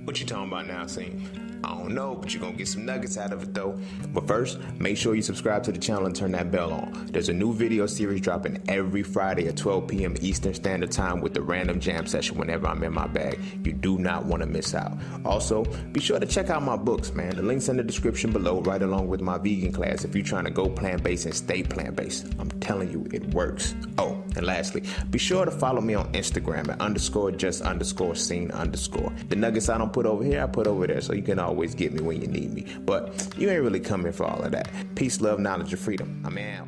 What you talking about now, Cine? I don't know, but you're gonna get some nuggets out of it though. But first, make sure you subscribe to the channel and turn that bell on. There's a new video series dropping every Friday at 12 p.m. Eastern Standard Time with the random jam session whenever I'm in my bag. You do not want to miss out. Also, be sure to check out my books, man. The link's in the description below, right along with my vegan class if you're trying to go plant-based and stay plant-based. I'm telling you, it works. Oh, and lastly, be sure to follow me on Instagram at _just_scene_. The nuggets I don't put over here, I put over there, so you can always get me when you need me. But you ain't really coming for all of that. Peace, love, knowledge, and freedom. I'm out.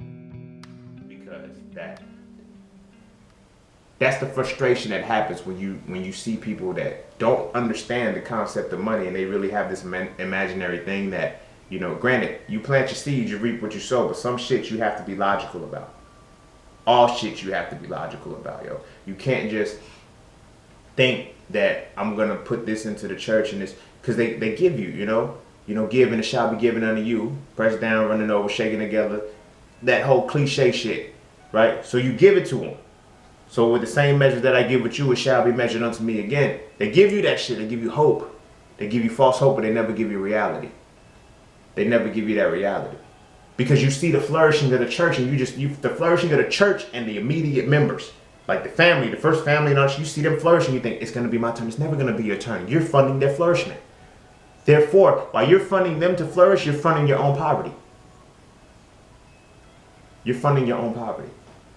Because that's the frustration that happens when you see people that don't understand the concept of money, and they really have this imaginary thing that, you know, granted, you plant your seeds, you reap what you sow, but some shit you have to be logical about. All shit you have to be logical about, yo. You can't just think that I'm gonna put this into the church and this, because they give you, you know, give and it shall be given unto you, pressed down, running over, shaking together, that whole cliche shit, right? So you give it to them. So with the same measure that I give with you, it shall be measured unto me again. They give you that shit. They give you hope. They give you false hope, but they never give you reality. They never give you that reality. Because you see the flourishing of the church, and the flourishing of the church and the immediate members, like the family, the first family, and all, you see them flourishing, you think, it's going to be my turn. It's never going to be your turn. You're funding their flourishment. Therefore, while you're funding them to flourish, you're funding your own poverty. You're funding your own poverty.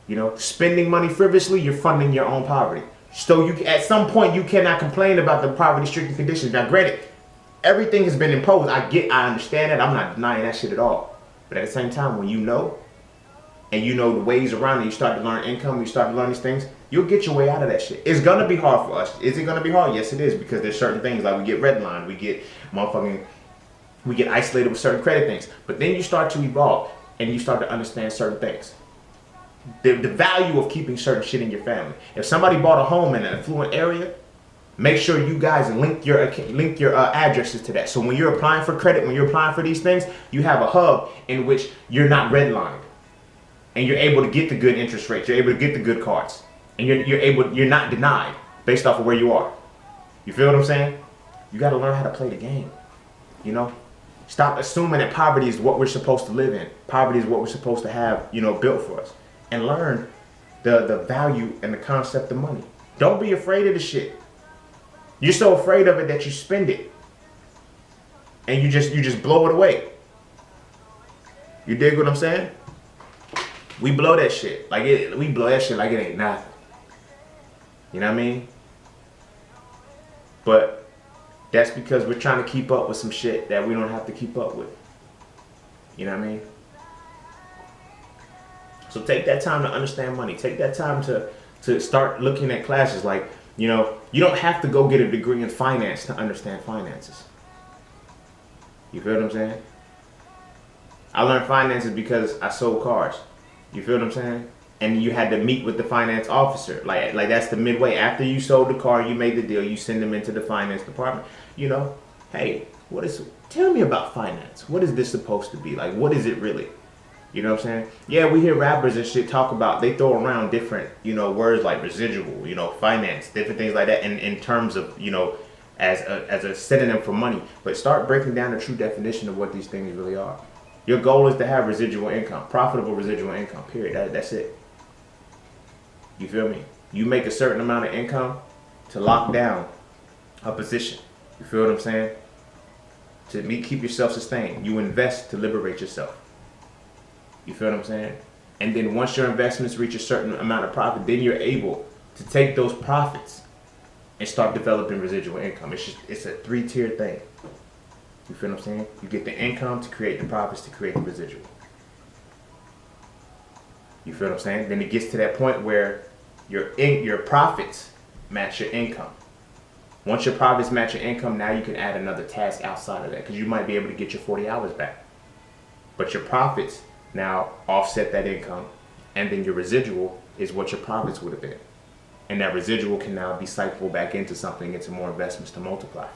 You know, spending money frivolously, you're funding your own poverty. So at some point, you cannot complain about the poverty-stricken conditions. Now, granted, everything has been imposed. I understand that. I'm not denying that shit at all. But at the same time, when you know, and you know the ways around it, you start to learn income, you start to learn these things, you'll get your way out of that shit. It's gonna be hard for us. Is it gonna be hard? Yes, it is, because there's certain things like we get redlined, we get isolated with certain credit things. But then you start to evolve and you start to understand certain things. The value of keeping certain shit in your family. If somebody bought a home in an affluent area, make sure you guys link your addresses to that. So when you're applying for credit, when you're applying for these things, you have a hub in which you're not redlined, and you're able to get the good interest rates. You're able to get the good cards, and you're not denied based off of where you are. You feel what I'm saying? You got to learn how to play the game. You know, stop assuming that poverty is what we're supposed to live in. Poverty is what we're supposed to have, you know, built for us, and learn the value and the concept of money. Don't be afraid of the shit. You're so afraid of it that you spend it, and you just blow it away. You dig what I'm saying? We blow that shit like it. We blow that shit like it ain't nothing. You know what I mean? But that's because we're trying to keep up with some shit that we don't have to keep up with. You know what I mean? So take that time to understand money. Take that time to start looking at classes like, you know, you don't have to go get a degree in finance to understand finances. You feel what I'm saying? I learned finances because I sold cars. You feel what I'm saying? And you had to meet with the finance officer. Like that's the midway. After you sold the car, you made the deal, you send them into the finance department. You know, hey, tell me about finance. What is this supposed to be? Like, what is it really? You know what I'm saying? Yeah, we hear rappers and shit talk about, they throw around different, you know, words like residual, you know, finance, different things like that in terms of, you know, as a synonym for money. But start breaking down the true definition of what these things really are. Your goal is to have residual income, profitable residual income, period. That's it. You feel me? You make a certain amount of income to lock down a position. You feel what I'm saying? To keep yourself sustained. You invest to liberate yourself. You feel what I'm saying? And then once your investments reach a certain amount of profit, then you're able to take those profits and start developing residual income. It's a three-tiered thing. You feel what I'm saying? You get the income to create the profits to create the residual. You feel what I'm saying? Then it gets to that point where your profits match your income. Once your profits match your income, now you can add another task outside of that, because you might be able to get your 40 hours back. But your profits now offset that income, and then your residual is what your profits would have been. And that residual can now be cycled back into something, into more investments to multiply.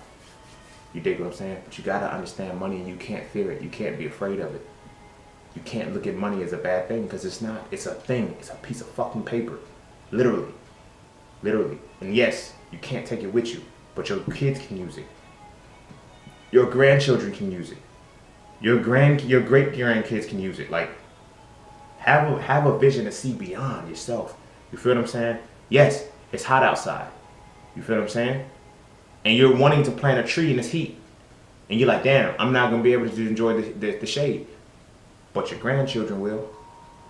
You dig what I'm saying? But you gotta understand money, and you can't fear it. You can't be afraid of it. You can't look at money as a bad thing, because it's not. It's a thing. It's a piece of fucking paper. Literally. Literally. And yes, you can't take it with you, but your kids can use it. Your grandchildren can use it. Your great grandkids can use it. Like, have a vision to see beyond yourself. You feel what I'm saying? Yes, it's hot outside. You feel what I'm saying? And you're wanting to plant a tree in this heat. And you're like, damn, I'm not gonna be able to enjoy the shade. But your grandchildren will.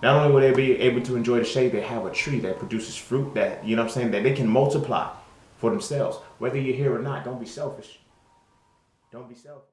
Not only will they be able to enjoy the shade, they have a tree that produces fruit that, you know what I'm saying, that they can multiply for themselves. Whether you're here or not, don't be selfish. Don't be selfish.